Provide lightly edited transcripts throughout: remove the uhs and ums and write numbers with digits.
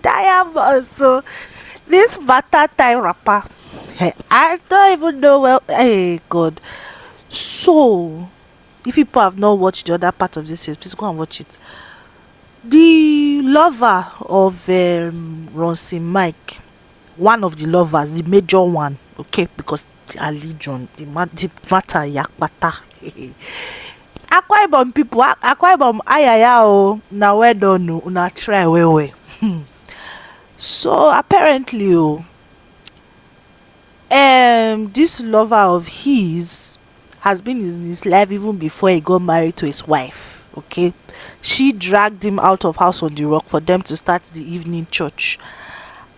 Diamond. So this matter time rapper, I don't even know. Well, hey God. So if people have not watched the other part of this series, please go and watch it. The lover of Runcie Mike, one of the lovers, the major one, okay, because the allegiance, the matter yakpata. Akwa Ibom people, Akwa Ibom ayaya o, na we don't know, una try we. So apparently, this lover of his has been in his life even before he got married to his wife. Okay, she dragged him out of House on the Rock for them to start the evening church.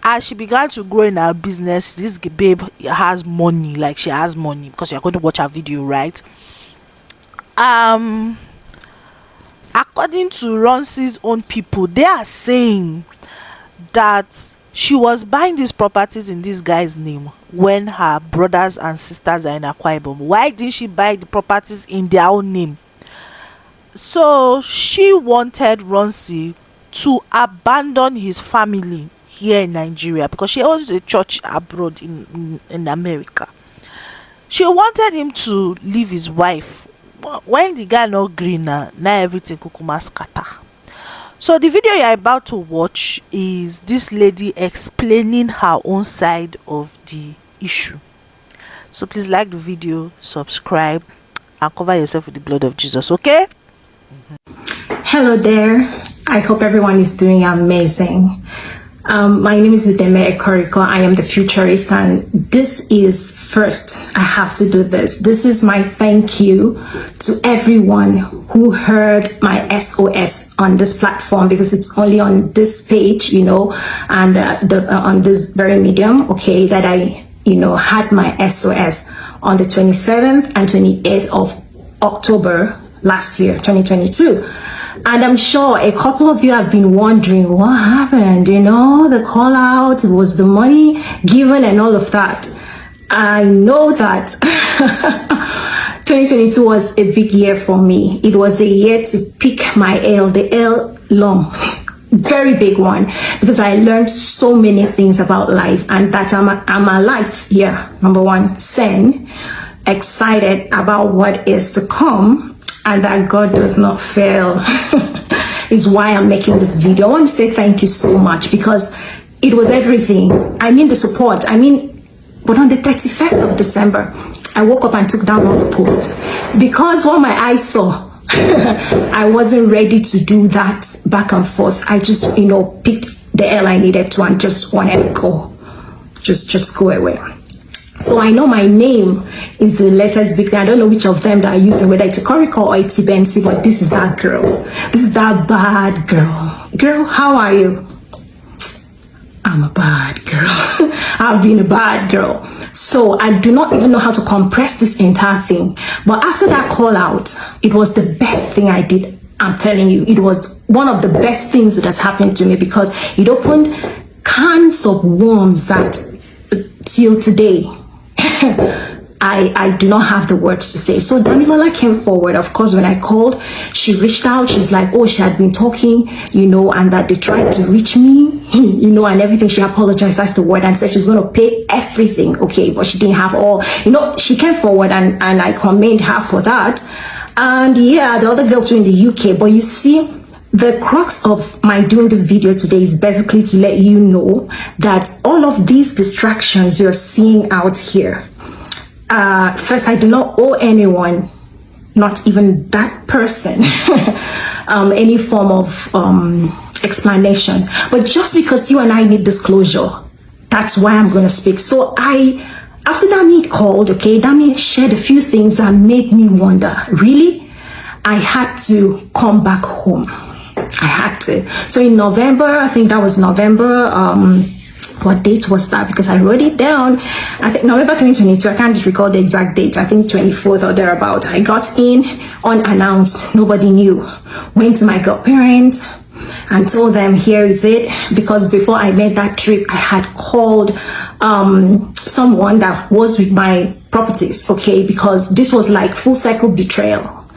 As she began to grow in her business, this babe has money, like she has money, because you're going to watch her video, right? According to Runcie's own people, they are saying that she was buying these properties in this guy's name when her brothers and sisters are in Akwa Ibom. Why didn't she buy the properties in their own name? So she wanted Runcie to abandon his family here in Nigeria, because she owns a church abroad in America. She wanted him to leave his wife. When the guy no green now everything kukuma scatter. So the video you're about to watch is this lady explaining her own side of the issue. So please like the video, subscribe, and cover yourself with the blood of Jesus, okay? Hello there. I hope everyone is doing amazing. My name is UDEME Ekoriko. I am the futurist, and this is first, I have to do this. This is my thank you to everyone who heard my SOS on this platform, because it's only on this page, you know, and on this very medium, okay, that I, you know, had my SOS on the 27th and 28th of October last year, 2022. And I'm sure a couple of you have been wondering what happened, you know, the call out, was the money given and all of that. I know that 2022 was a big year for me. It was a year to pick my L, the L long, very big one, because I learned so many things about life, and that I'm alive here. Number one, sane, excited about what is to come, and that God does not fail is why I'm making this video. I want to say thank you so much, because it was everything. I mean the support. But on the 31st of December, I woke up and took down all the posts, because what my eyes saw, I wasn't ready to do that back and forth. I just, you know, picked the L I needed to and just wanted to go, just go away. So I know my name is the letters big thing. I don't know which of them that are using, whether it's Ekoriko or it's BMC, but this is that girl. This is that bad girl. Girl, how are you? I'm a bad girl. I've been a bad girl. So I do not even know how to compress this entire thing. But after that call out, it was the best thing I did. I'm telling you, it was one of the best things that has happened to me, because it opened cans of worms that till today, I do not have the words to say. So Damilola came forward. Of course, when I called, she reached out. She's like, oh, she had been talking, you know, and that they tried to reach me, you know, and everything. She apologized, that's the word, and said she's going to pay everything, okay, but she didn't have all, you know. She came forward, and I commend her for that. And yeah, the other girls were in the UK. But you see, the crux of my doing this video today is basically to let you know that all of these distractions you're seeing out here, first, I do not owe anyone, not even that person, any form of explanation. But just because you and I need disclosure, that's why I'm going to speak. So after Dami called, okay, Dami shared a few things that made me wonder, really? I had to come back home. I had to. So in November, I think that was November, what date was that? Because I wrote it down. I think November 2022. I can't just recall the exact date. I think 24th or thereabout. I got in unannounced. Nobody knew. Went to my godparents and told them, here is it. Because before I made that trip, I had called someone that was with my properties, okay? Because this was like full cycle betrayal.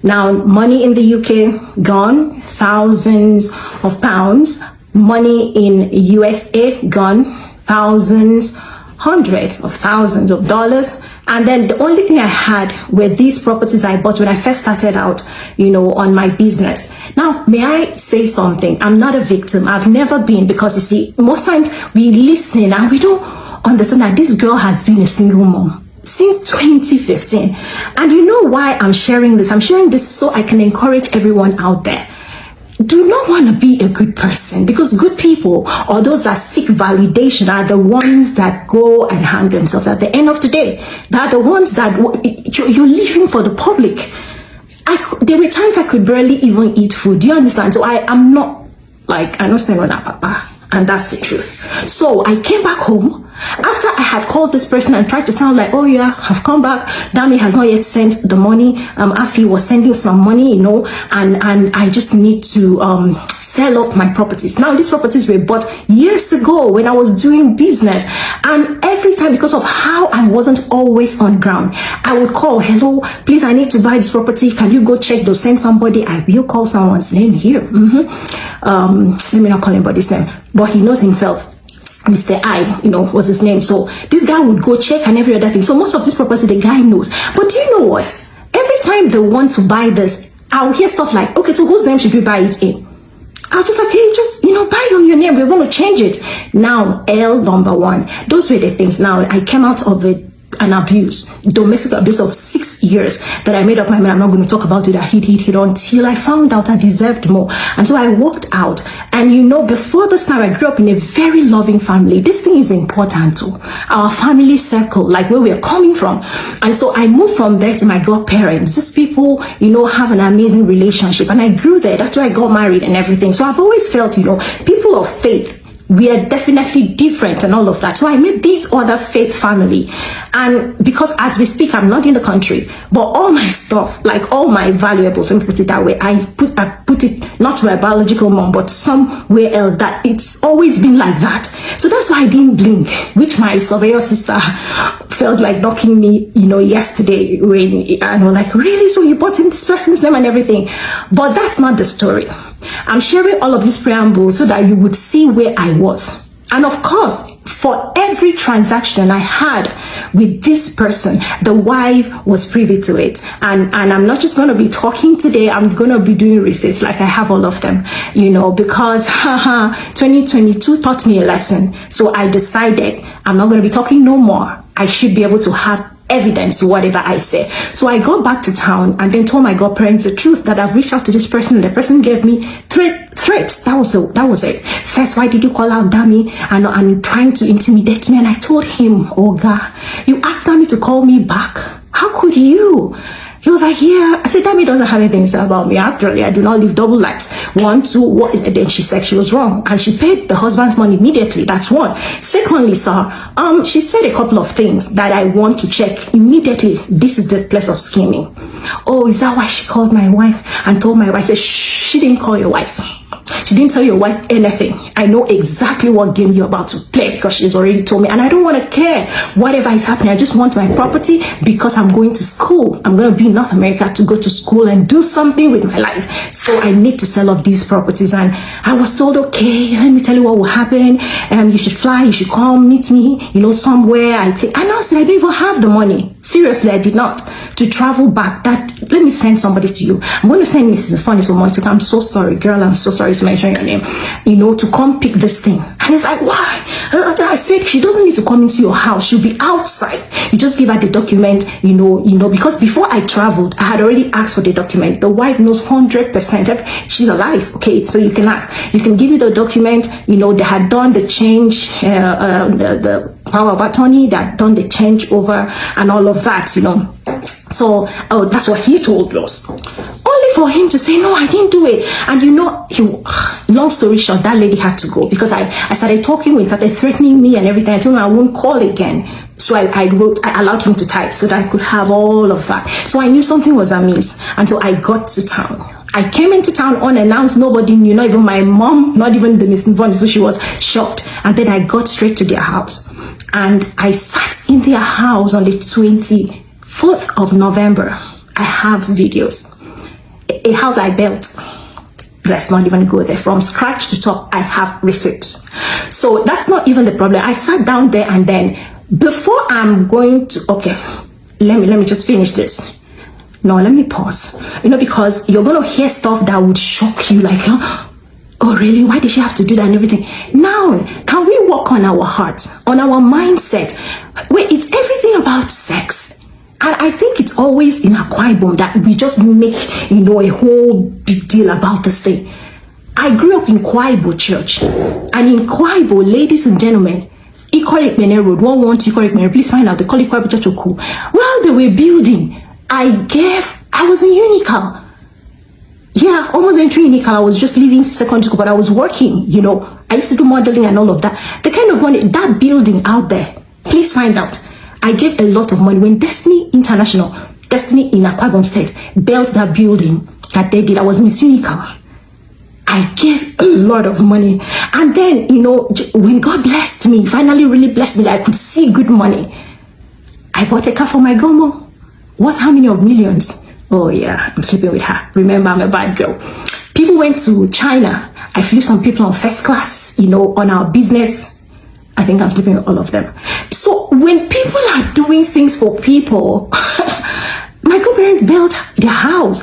Now, money in the UK, gone. Thousands of pounds. Money in USA, gone. Thousands, hundreds of thousands of dollars. And then the only thing I had were these properties I bought when I first started out, you know, on my business. Now, may I say something? I'm not a victim. I've never been, because you see, most times we listen and we don't understand that this girl has been a single mom since 2015. And you know why I'm sharing this? I'm sharing this so I can encourage everyone out there. Do not want to be a good person, because good people, or those that seek validation, are the ones that go and hang themselves at the end of the day. They are the ones that you're living for the public. There were times I could barely even eat food. Do you understand? So I'm not like, I don't stand on that, Papa. And that's the truth. So I came back home after I had called this person and tried to sound like, oh yeah, I've come back. Dami has not yet sent the money. Afi was sending some money, you know, and I just need to sell off my properties. Now, these properties were bought years ago when I was doing business. And every time, because of how I wasn't always on ground, I would call, hello, please, I need to buy this property. Can you go check? They'll send somebody. I will call someone's name here. Let me not call anybody's name, but he knows himself. Mr. I, you know, was his name. So this guy would go check and every other thing. So most of this property, the guy knows. But do you know what? Every time they want to buy this, I'll hear stuff like, okay, so whose name should we buy it in? I'll just like, hey, just, you know, buy on your name. We're going to change it. Now, L number one. Those were the things. Now, I came out of an abuse, domestic abuse of 6 years that I made up my mind. I'm not going to talk about it. I hid until I found out I deserved more. And so I walked out. And you know, before this time, I grew up in a very loving family. This thing is important to our family circle, like where we're coming from. And so I moved from there to my godparents. These people, you know, have an amazing relationship. And I grew there. That's why I got married and everything. So I've always felt, you know, people of faith, we are definitely different and all of that. So I met this other faith family. And because as we speak, I'm not in the country, but all my stuff, like all my valuables, let me put it that way, I put it not to my biological mom, but somewhere else, that it's always been like that. So that's why I didn't blink, which my surveyor sister felt like knocking me, you know, yesterday when, and we're like, really? So you bought in this person's name and everything? But that's not the story. I'm sharing all of this preamble so that you would see where I was. And of course, for every transaction I had with this person, the wife was privy to it. And I'm not just going to be talking today. I'm going to be doing receipts like I have all of them, you know, because 2022 taught me a lesson. So I decided I'm not going to be talking no more. I should be able to have evidence to whatever I say. So I got back to town and then told my godparents the truth, that I've reached out to this person. The person gave me threats. That was it. First, why did you call out Dami and trying to intimidate me? And I told him, oh God, you asked Dami to call me back. How could you? He was like, yeah. I said, Dami doesn't have anything to say about me. Actually, I do not live double lives. 1, 2, what? And then she said she was wrong. And she paid the husband's money immediately. That's one. Secondly, sir, she said a couple of things that I want to check immediately. This is the place of scheming. Oh, is that why she called my wife and told my wife? I said, she didn't call your wife. She didn't tell your wife anything. I know exactly what game you're about to play because she's already told me. And I don't want to care whatever is happening. I just want my property because I'm going to school. I'm going to be in North America to go to school and do something with my life. So I need to sell off these properties. And I was told, okay, let me tell you what will happen. You should fly. You should come meet me, you know, somewhere. I said, I don't even have the money. Seriously, I did not. To travel back, that, let me send somebody to you. I'm going to send Mrs. Funny so much. I'm so sorry, girl. I'm so sorry to mention your name, you know, to come pick this thing. And it's like, why? I said, she doesn't need to come into your house. She'll be outside. You just give her the document, you know, because before I traveled, I had already asked for the document. The wife knows 100% if she's alive. Okay, so you can ask. You can give me the document. You know, they had done the change, the power of attorney, that done the change over and all of that, you know. So that's what he told us. Only for him to say, no, I didn't do it. And you know, long story short, that lady had to go because I started talking with, started threatening me and everything. I told him I won't call again. So I allowed him to type so that I could have all of that. So I knew something was amiss. And so I got to town. I came into town unannounced. Nobody knew, not even my mom, not even the Miss Vonnie. So she was shocked. And then I got straight to their house. And I sat in their house on the 24th of November. I have videos. a house I built. Let's not even go there. From scratch to top, I have receipts. So that's not even the problem. I sat down there, and then before I'm going to, okay, let me just finish this. No, let me pause. Because you're going to hear stuff that would shock you, like, oh really, why did she have to do that and everything? Now, can we work on our hearts, on our mindset? Wait, it's everything about sex. And I think it's always in Akwa Ibom that we just make, a whole big deal about this thing. I grew up in Akwa Ibom Church. And in Akwa Ibom, ladies and gentlemen, Ekorikmene Road, 112 Ekorikmene, please find out, they call it Akwa Ibom Church Oku. While they were building, I was in Unical. Yeah, almost entering Unical. I was just leaving secondary school, but I was working, I used to do modeling and all of that. The kind of money, that building out there, please find out. I gave a lot of money when Destiny International, Destiny in Akwa Ibom State, built that building that they did. I was Miss Unical. I gave a lot of money. And then, when God blessed me, finally really blessed me, that I could see good money, I bought a car for my grandma. Worth how many of millions? Oh yeah, I'm sleeping with her. Remember, I'm a bad girl. People went to China. I flew some people on first class, on our business. I think I'm sleeping with all of them. So when people are doing things for people, my grandparents built their house.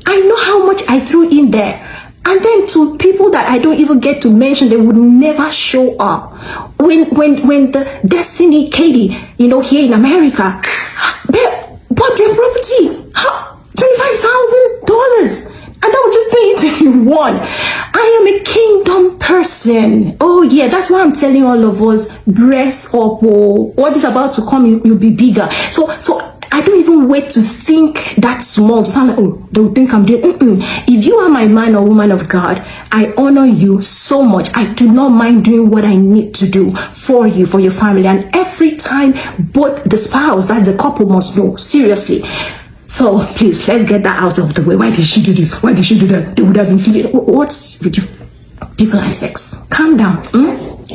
I know how much I threw in there. And then to people that I don't even get to mention, they would never show up. When the Destiny Katie, here in America, they bought their property, $25,000. And that was just 2021. I am a kingdom person. Oh yeah, that's why I'm telling all of us, brace up. Oh, what is about to come, you'll be bigger. So I don't even wait to think that small. To sound like, oh, they will think I'm doing. If you are my man or woman of God, I honor you so much. I do not mind doing what I need to do for you, for your family. And every time, both the spouse, that's the couple, must know, seriously. So please, let's get that out of the way. Why did she do this? Why did she do that? They would have been sleeping. What's with you? People and sex? Calm down.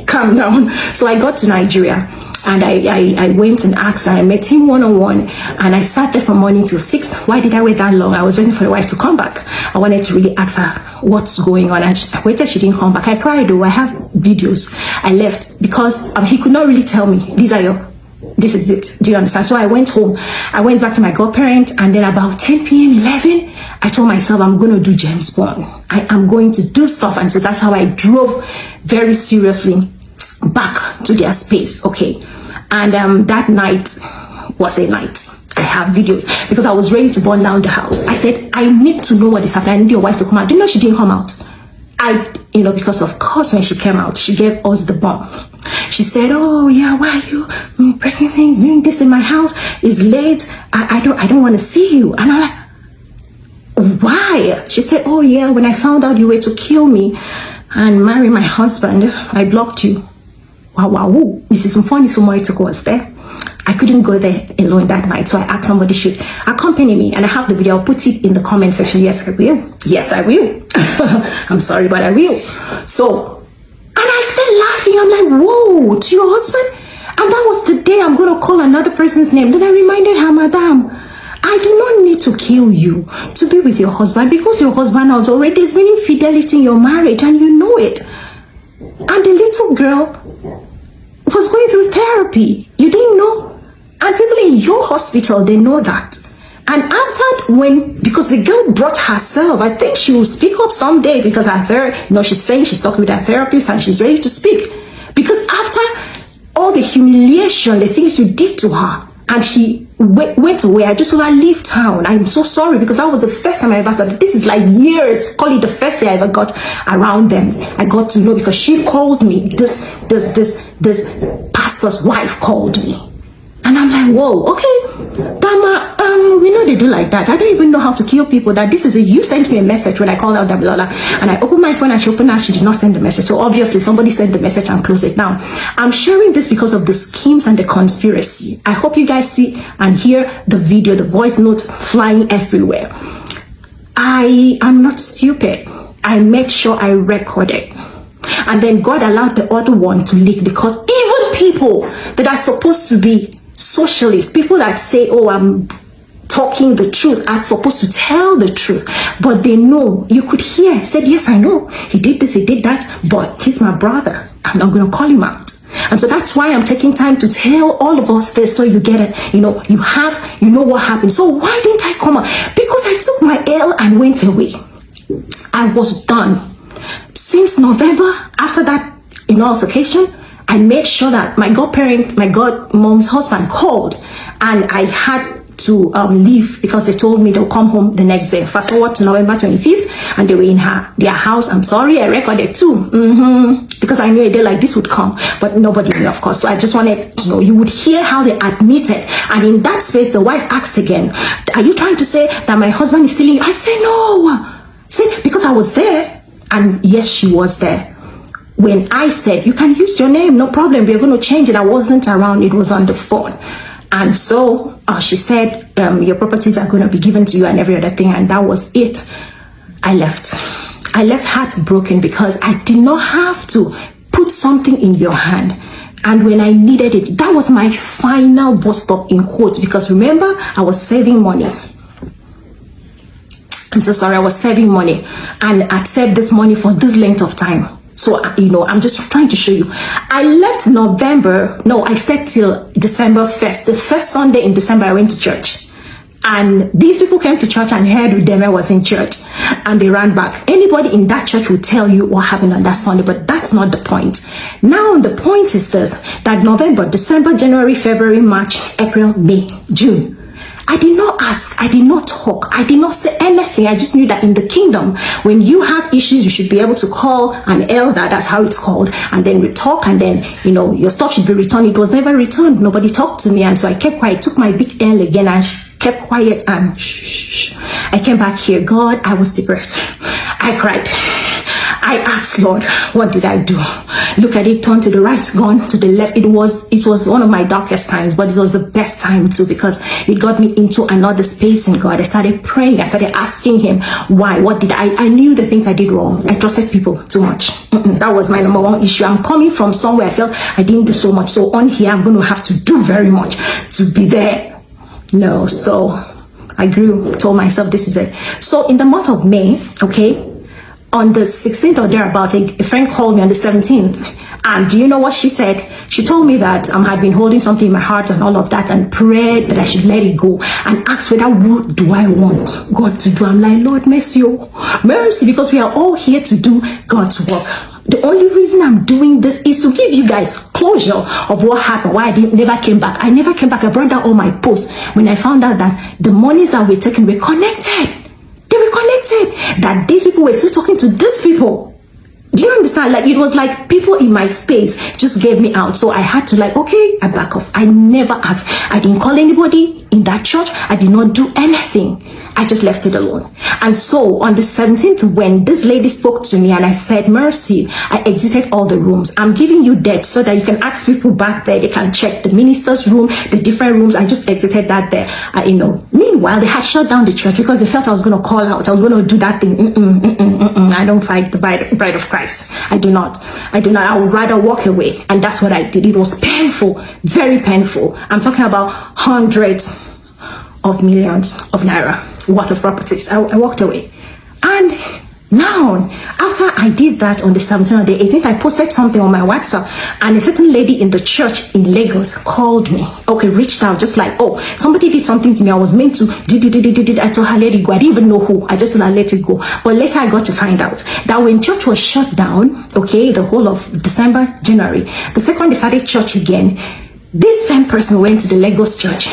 Calm down. So I got to Nigeria, and I went and asked, and I met him one-on-one, and I sat there from morning till 6. Why did I wait that long? I was waiting for the wife to come back. I wanted to really ask her what's going on, and I waited. She didn't come back. I cried though. I have videos. I left because he could not really tell me, this is it. Do you understand? So I went home. I went back to my godparents, and then about 10 p.m., 11, I told myself I'm going to do James Bond. I am going to do stuff. And so that's how I drove very seriously back to their space. Okay. And that night was a night. I have videos because I was ready to burn down the house. I said, I need to know what is happening. I need your wife to come out. Didn't know she didn't come out. Because of course when she came out, she gave us the bomb. She said, oh yeah, why are you breaking things, doing this in my house? It's late. I don't want to see you. And I'm like, why? She said, oh yeah, when I found out you were to kill me and marry my husband, I blocked you. Wow. Mrs. Mfoni Sumoritoko was there. I couldn't go there alone that night, so I asked somebody should accompany me, and I have the video. I'll put it in the comment section. Yes, I will. Yes, I will. I'm sorry, but I will. So, and I started laughing. I'm like, whoa, to your husband? And that was the day I'm going to call another person's name. Then I reminded her, Madam, I do not need to kill you to be with your husband, because your husband has already been infidelity in your marriage, and you know it. And the little girl was going through therapy. You didn't know? And people in your hospital, they know that. And after because the girl brought herself, I think she will speak up someday, because she's saying she's talking with her therapist and she's ready to speak. Because after all the humiliation, the things you did to her, and she went away, I just told her, leave town. I'm so sorry, because that was the first time I ever said, this is like years, call it the first day I ever got around them. I got to know, because she called me, this pastor's wife called me. And I'm like, whoa, okay, Dama, we know they do like that. I don't even know how to kill people. That this is you sent me a message when I called out Damilola, and I opened my phone and she opened that she did not send the message. So obviously somebody sent the message and closed it down. I'm sharing this because of the schemes and the conspiracy. I hope you guys see and hear the video, the voice notes flying everywhere. I am not stupid. I made sure I recorded. And then God allowed the other one to leak, because even people that are supposed to be socialists, people that say, oh, I'm talking the truth, are supposed to tell the truth, but they know. You could hear, said, yes, I know, he did this, he did that, but he's my brother. I'm not going to call him out. And so that's why I'm taking time to tell all of us this, so you get it. You know what happened. So why didn't I come out? Because I took my L and went away. I was done. Since November, after that altercation, I made sure that my godparent, my godmom's husband called, and I had to leave because they told me they'll come home the next day. Fast forward to November 25th, and they were in their house. I'm sorry, I recorded too, because I knew a day like this would come, but nobody knew, of course. So I just wanted to know, you would hear how they admitted. And in that space, the wife asked again, are you trying to say that my husband is stealing? I say no. Say, because I was there. And yes, she was there. When I said, you can use your name, no problem, we're going to change it. I wasn't around, it was on the phone. And so she said, your properties are going to be given to you and every other thing. And that was it. I left heartbroken because I did not have to put something in your hand. And when I needed it, that was my final bus stop, in quotes, because remember, I was saving money. I'm so sorry, I was saving money, and I'd saved this money for this length of time. So, I'm just trying to show you. I left I stayed till December 1st. The first Sunday in December, I went to church. And these people came to church and heard UDEME was in church, and they ran back. Anybody in that church will tell you what happened on that Sunday, but that's not the point. Now, the point is this, that November, December, January, February, March, April, May, June, I did not ask, I did not talk, I did not say anything. I just knew that in the kingdom, when you have issues, you should be able to call an elder, that's how it's called, and then we talk, and then, your stuff should be returned. It was never returned. Nobody talked to me, and so I kept quiet, took my big L again, and kept quiet, and I came back here. God, I was depressed. I cried. I asked, Lord, what did I do? Look at it, turn to the right, gone to the left. It was one of my darkest times, but it was the best time too, because it got me into another space in God. I started praying. I started asking him, why? What did I knew the things I did wrong. I trusted people too much. That was my number one issue. I'm coming from somewhere I felt I didn't do so much. So on here, I'm going to have to do very much to be there. No, so I told myself this is it. So in the month of May, okay, on the 16th or thereabout, a friend called me on the 17th. And do you know what she said? She told me that I had been holding something in my heart and all of that, and prayed that I should let it go, and asked whether what do I want God to do. I'm like, Lord, mercy, because we are all here to do God's work. The only reason I'm doing this is to give you guys closure of what happened, why I never came back. I never came back. I brought down all my posts when I found out that the monies that were taken were connected. They were connected. That these people were still talking to these people. Do you understand? Like, it was like people in my space just gave me out. So I had to okay, I back off. I never asked. I didn't call anybody in that church. I did not do anything. I just left it alone. And so on the 17th, when this lady spoke to me and I said, mercy, I exited all the rooms. I'm giving you that so that you can ask people back there. They can check the minister's room, the different rooms. I just exited that there. Meanwhile, they had shut down the church because they felt I was going to call out. I was going to do that thing. I don't fight the bride of Christ. I do not. I would rather walk away. And that's what I did. It was painful, very painful. I'm talking about hundreds of millions of naira worth of properties. I walked away. And now, after I did that on the 17th or the 18th, I posted something on my WhatsApp, and a certain lady in the church in Lagos called me. Okay, reached out, just like, oh, somebody did something to me. I was meant to I told her, let it go. I didn't even know who. I just told her, let it go. But later I got to find out that when church was shut down, okay, the whole of December, January, the second they started church again, this same person went to the Lagos church,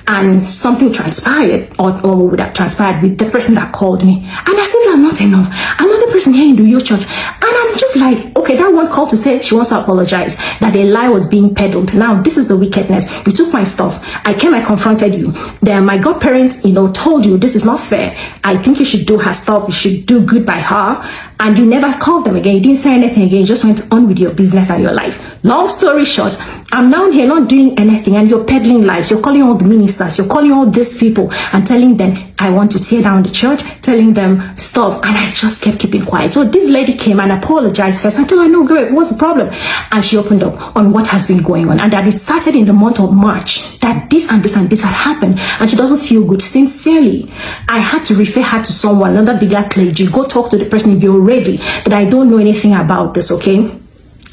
and something transpired, or would have transpired with the person that called me. And I said, that's not enough. Another person here in your church. And I'm just like, okay, that one called to say she wants to apologize, that a lie was being peddled. Now, this is the wickedness. You took my stuff. I came, I confronted you. Then my godparents, told you this is not fair. I think you should do her stuff. You should do good by her. And you never called them again. You didn't say anything again. You just went on with your business and your life. Long story short, I'm down here not doing anything, and you're peddling lies. You're calling all the ministers. You're calling all these people and telling them, I want to tear down the church, telling them stuff. And I just kept keeping quiet. So this lady came and apologized. apologize first. I told her, no, great, what's the problem? And she opened up on what has been going on, and that it started in the month of March, that this and this and this had happened, and she doesn't feel good. Sincerely, I had to refer her to someone, another bigger clergy. Go talk to the person if you're ready, that I don't know anything about this, okay?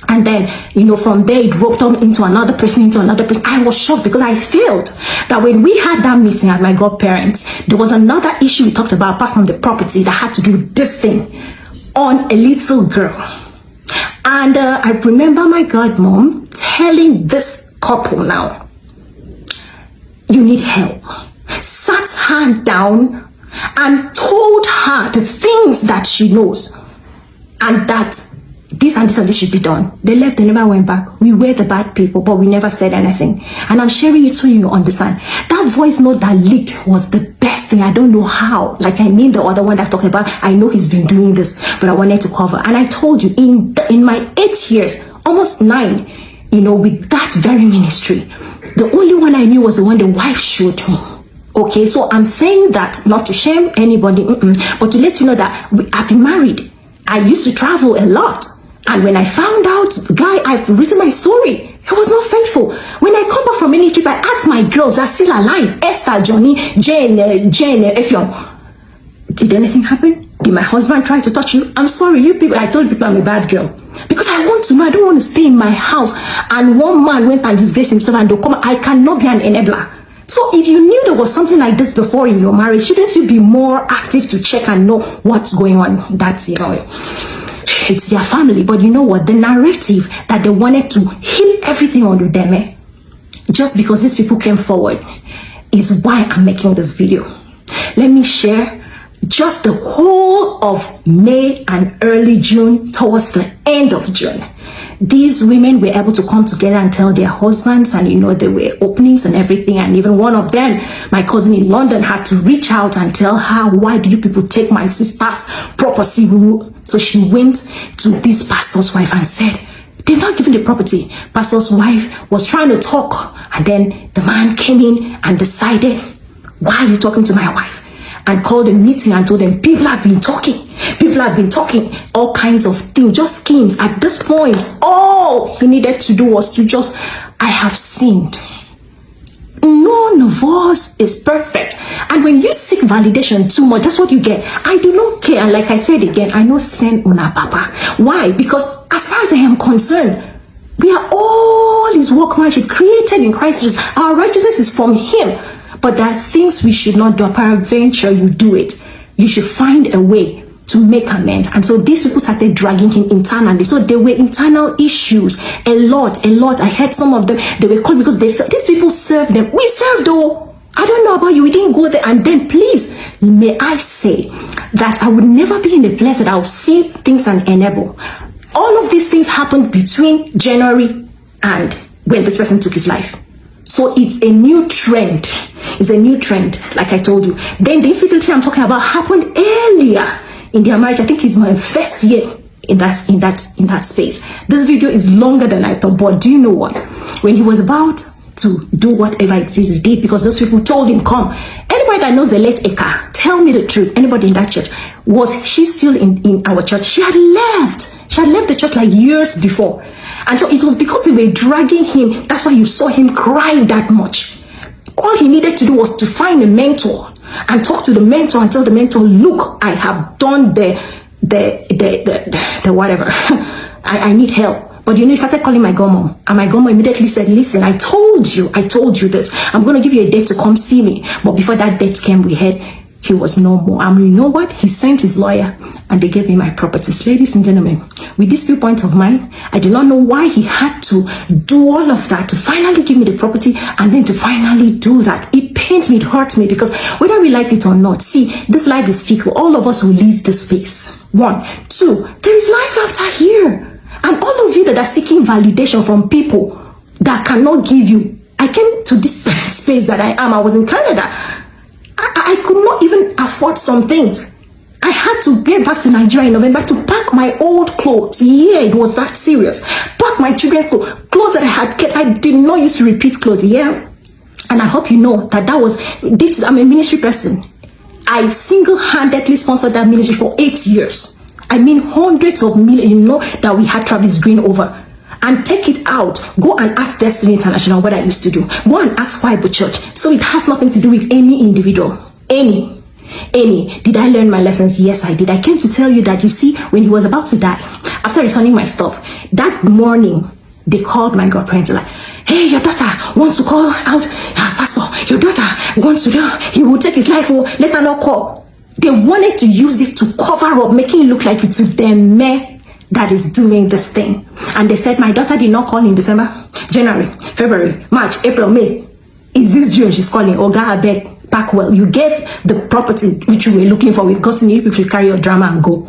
And then, you know, from there, it roped on into another person, I was shocked because I felt that when we had that meeting at my godparents, there was another issue we talked about apart from the property that had to do with this thing on a little girl. And I remember my godmom telling this couple now, you need help. Sat her down and told her the things that she knows and that this and this and this should be done. They left, they never went back. We were the bad people, but we never said anything. And I'm sharing it so you understand. That voice note that leaked was the best thing. I don't know how. Like, I mean, the other one that I talked about, I know he's been doing this, but I wanted to cover. And I told you, in my 8 years, almost 9, you know, with that very ministry, the only one I knew was the one the wife showed me. Okay, so I'm saying that not to shame anybody, but to let you know that I've been married. I used to travel a lot. And when I found out, guy, I've written my story. He was not faithful. When I come back from any trip, I ask my girls are still alive. Esther, Johnny, Jane, Effion. Did anything happen? Did my husband try to touch you? I'm sorry, you people. I told people I'm a bad girl. Because I want to know. I don't want to stay in my house. And one man went and disgraced himself and they'll come. I cannot be an enabler. So if you knew there was something like this before in your marriage, shouldn't you be more active to check and know what's going on? That's, you know, it's their family. But you know what? The narrative that they wanted to heal everything on UDEME, just because these people came forward, is why I'm making this video. Let me share just the whole of May and early June towards the end of June. These women were able to come together and tell their husbands, and you know, there were openings and everything. And even one of them, my cousin in London, had to reach out and tell her, why do you people take my sister's property? So she went to this pastor's wife and said, they're not giving the property. Pastor's wife was trying to talk, and then the man came in and decided, why are you talking to my wife? And called a meeting and told them, people have been talking. People have been talking all kinds of things, just schemes. At this point, all he needed to do was to just, I have sinned. None of us is perfect. And when you seek validation too much, that's what you get. I do not care. And like I said again, I know send una papa. Why? Because as far as I am concerned, we are all his workmanship, created in Christ Jesus. Our righteousness is from him. But there are things we should not do. Peradventure you do it, you should find a way to make amends. And so these people started dragging him internally. So there were internal issues, a lot. I heard some of them, they were called because they felt these people served them. We served, though. I don't know about you, we didn't go there. And then please, may I say that I would never be in a place that I'll see things and enable. All of these things happened between January and when this person took his life. So it's a new trend. It's a new trend, like I told you. Then the infidelity I'm talking about happened earlier in their marriage. I think it's my first year in that space. This video is longer than I thought, but do you know what? When he was about to do whatever it is he did, because those people told him, come. Anybody that knows the late Eka, tell me the truth. Anybody in that church, was she still in our church? She had left. She had left the church like years before. And so it was because they were dragging him. That's why you saw him cry that much. All he needed to do was to find a mentor and talk to the mentor and tell the mentor, look, I have done the whatever. I need help. But you know, he started calling my godmom, and my godmom immediately said, listen, I told you this. I'm going to give you a date to come see me. But before that date came, we heard he was no more. And you know what? He sent his lawyer and they gave me my properties. Ladies and gentlemen, with this viewpoint of mine, I do not know why he had to do all of that to finally give me the property and then to finally do that. It pains me, it hurts me, because whether we like it or not, see, this life is fickle. All of us will leave this space. 1, 2, there is life after here. And all of you that are seeking validation from people that cannot give you. I came to this space that I am. I was in Canada. I could not even afford some things. I had to get back to Nigeria in November to pack my old clothes. Yeah, it was that serious. Pack my children's clothes that I had kept. I did not used to repeat clothes. Yeah. And I hope you know that I'm a ministry person. I single-handedly sponsored that ministry for 8 years. I mean hundreds of millions, you know, that we had Travis Green over. And take it out. Go and ask Destiny International what I used to do. Go and ask Bible Church. So it has nothing to do with any individual. Any. Did I learn my lessons? Yes, I did. I came to tell you that, you see, when he was about to die, after returning my stuff, that morning, they called my godparents like, hey, your daughter wants to call out. Pastor, your daughter wants to do. He will take his life. Oh, let her not call. They wanted to use it to cover up, making it look like it's UDEME that is doing this thing. And they said, my daughter did not call in December, January, February, March, April, May. Is this June she's calling? Oh, God, I beg, back well. You gave the property which you were looking for. We've gotten it. You should carry your drama and go.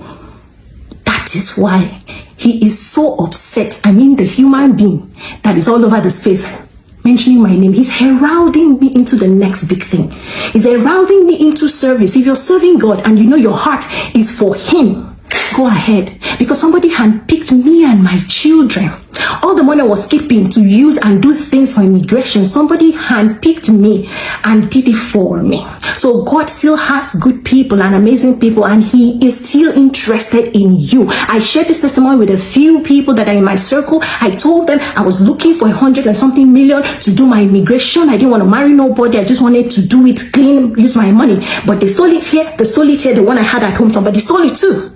That is why he is so upset. I mean, the human being that is all over the space mentioning my name, he's heralding me into the next big thing. He's heralding me into service. If you're serving God and you know your heart is for him, go ahead, because somebody handpicked me and my children. All the money I was keeping to use and do things for immigration, somebody handpicked me and did it for me. So God still has good people and amazing people, and he is still interested in you. I shared this testimony with a few people that are in my circle. I told them I was looking for 100 and something million to do my immigration. I didn't want to marry nobody. I just wanted to do it clean, use my money. But they stole it here, they stole it here. The one I had at home, somebody stole it too.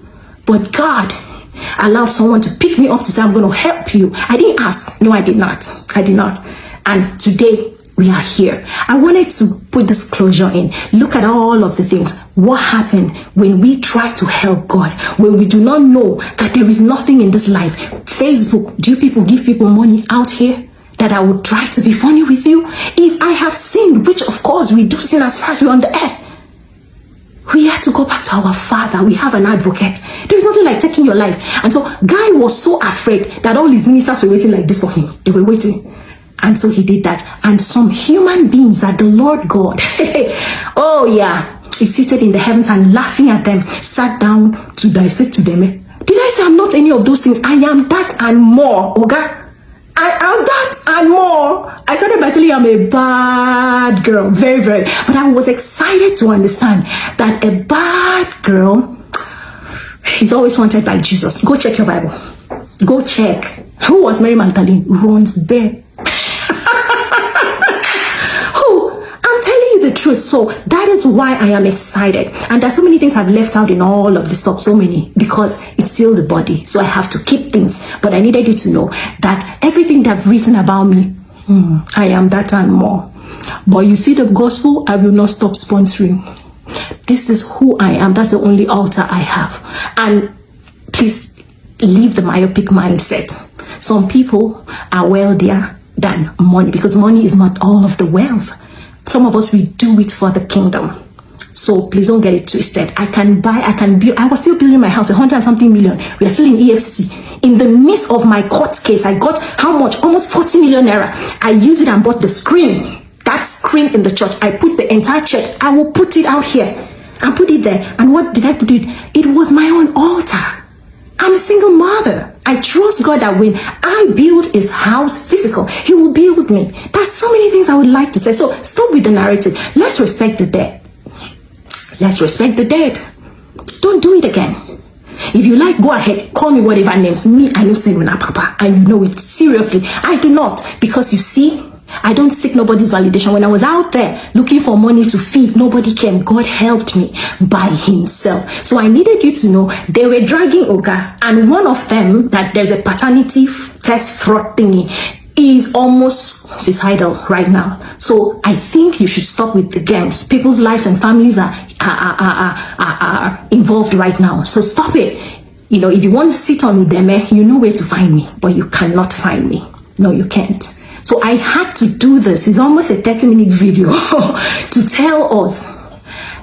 But God allowed someone to pick me up to say, I'm going to help you. I didn't ask. No, I did not. I did not. And today we are here. I wanted to put this closure in. Look at all of the things. What happened when we try to help God, when we do not know that there is nothing in this life? Facebook, do you people give people money out here? That I would try to be funny with you? If I have sinned, which of course we do sin as far as we're on the earth, we have to go back to our Father. We have an advocate. There is nothing like taking your life. And so Guy was so afraid that all his ministers were waiting like this for him. They were waiting. And so he did that. And some human beings that the Lord God, oh yeah, is seated in the heavens and laughing at them, sat down to dissect to them. Did I say I'm not any of those things? I am that and more, Oga. I am that and more. I started by telling you I'm a bad girl. Very, very. But I was excited to understand that a bad girl is always wanted by Jesus. Go check your Bible. Go check. Who was Mary Magdalene? Ron's babe. I'm telling you the truth. So that is why I am excited. And there's so many things I've left out in all of this stuff. So many. Because it's still the body. So I have to keep things. But I needed you to know that everything they've written about me, I am that and more. But you see the gospel, I will not stop sponsoring. This is who I am. That's the only altar I have. And please leave the myopic mindset. Some people are wealthier than money, because money is not all of the wealth. Some of us, we do it for the kingdom. So please don't get it twisted. I can buy, I can build. I was still building my house, 100 and something million. We are still in EFC. In the midst of my court case, I got how much? Almost 40 million naira. I used it and bought the screen. That screen in the church. I put the entire check. I will put it out here and put it there. And what did I put it? It was my own altar. I'm a single mother. I trust God that when I build his house physical, he will build me. There's so many things I would like to say. So stop with the narrative. Let's respect the dead. Let's respect the dead. Don't do it again. If you like, go ahead. Call me whatever names. Me, I know Senuna Papa. I know it. Seriously. I do not. Because you see, I don't seek nobody's validation. When I was out there looking for money to feed, nobody came. God helped me by himself. So I needed you to know they were dragging Oga, and one of them, that there's a paternity test fraud thingy, is almost suicidal right now. So I think you should stop with the games. People's lives and families are involved right now. So stop it. You know, if you want to sit on UDEME, you know where to find me, but you cannot find me. No, you can't. So I had to do this. It's almost a 30-minute video to tell us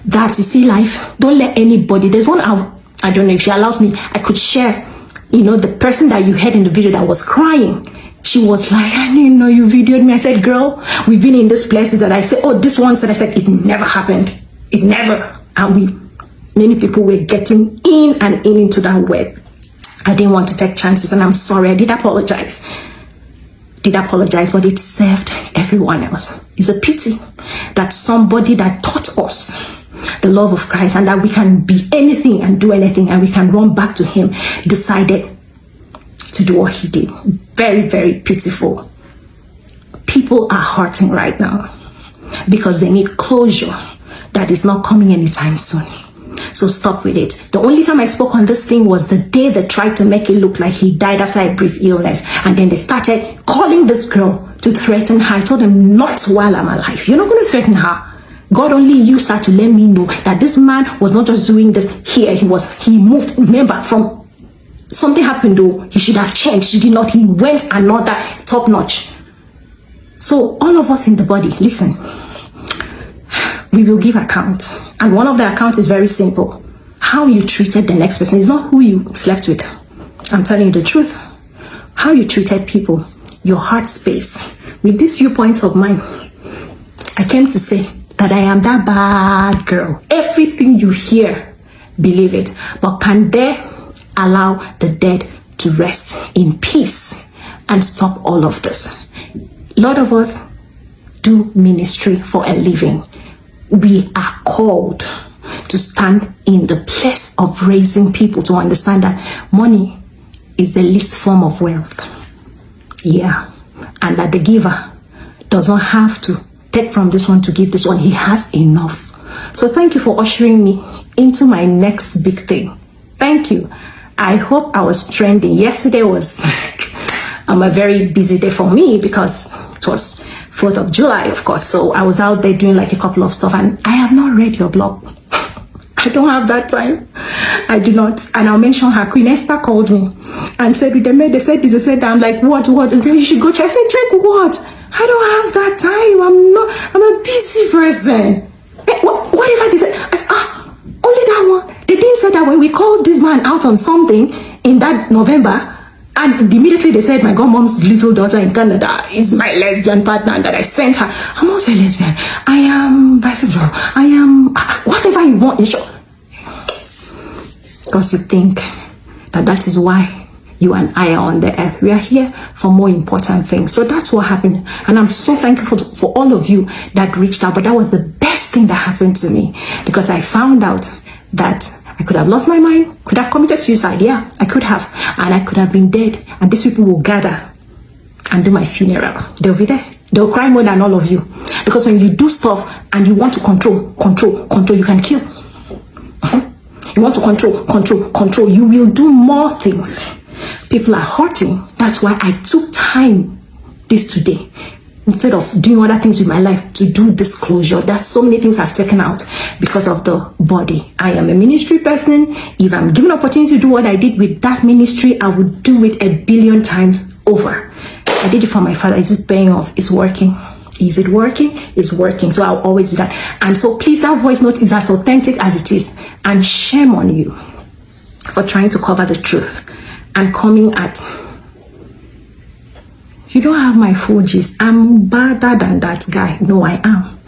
that, you see, life, don't let anybody, there's one, I don't know if she allows me, I could share, you know, the person that you heard in the video that was crying. She was like, I didn't know you videoed me. I said, girl, we've been in this places that I said, oh, this one said, I said, it never happened. It never. And many people were getting in and into that web. I didn't want to take chances, and I'm sorry. I did apologize. But it served everyone else. It's a pity that somebody that taught us the love of Christ, and that we can be anything and do anything, and we can run back to him, decided to do what he did. Very, very pitiful. People are hurting right now because they need closure that is not coming anytime soon. So stop with it. The only time I spoke on this thing was the day they tried to make it look like he died after a brief illness. And then they started calling this girl to threaten her. I told them, not while I'm alive. You're not going to threaten her. God only used that to let me know that this man was not just doing this here. He moved, remember, from something happened though. He should have changed. He did not. He went another top notch. So all of us in the body, listen, we will give account. And one of the accounts is very simple. How you treated the next person is not who you slept with. I'm telling you the truth. How you treated people, your heart space. With this viewpoint of mine, I came to say that I am that bad girl. Everything you hear, believe it. But can they allow the dead to rest in peace and stop all of this? A lot of us do ministry for a living. We are called to stand in the place of raising people to understand that money is the least form of wealth. Yeah. And that the giver does not have to take from this one to give this one. He has enough. So thank you for ushering me into my next big thing. Thank you. I hope I was trending. Yesterday was a very busy day for me because it was 4th of July, of course. So I was out there doing like a couple of stuff, and I have not read your blog. I don't have that time. I do not. And I'll mention her. Queen Esther called me and said, they said this, they said that. I'm like, what? And said, you should go check. I said, check what? I don't have that time. I'm a busy person. Whatever they said. I said, only that one. They didn't say that when we called this man out on something in that November, and immediately they said my godmom's little daughter in Canada is my lesbian partner and that I sent her. I'm also a lesbian. I am bisexual. I am whatever you want. Because you think that is why you and I are on the earth. We are here for more important things. So that's what happened. And I'm so thankful for all of you that reached out. But that was the best thing that happened to me, because I found out that I could have lost my mind, could have committed suicide. Yeah, I could have. And I could have been dead. And these people will gather and do my funeral. They'll be there. They'll cry more than all of you. Because when you do stuff and you want to control, you can kill. You want to control, you will do more things. People are hurting. That's why I took time this today, instead of doing other things with my life, to do disclosure. That's so many things I've taken out because of the body. I am a ministry person. If I'm given opportunity to do what I did with that ministry, I would do it 1 billion times over. I did it for my father. Is it paying off? It's working. Is it working? It's working. So I'll always do that. And so please, that voice note is as authentic as it is. And shame on you for trying to cover the truth and coming at. You don't have my full gist. I'm badder than that guy. No, I am.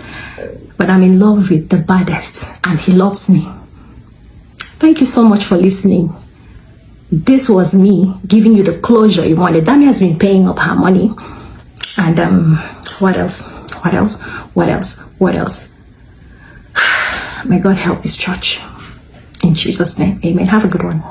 But I'm in love with the baddest, and he loves me. Thank you so much for listening. This was me giving you the closure you wanted. Dami has been paying up her money. And what else? May God help his church. In Jesus' name, amen. Have a good one.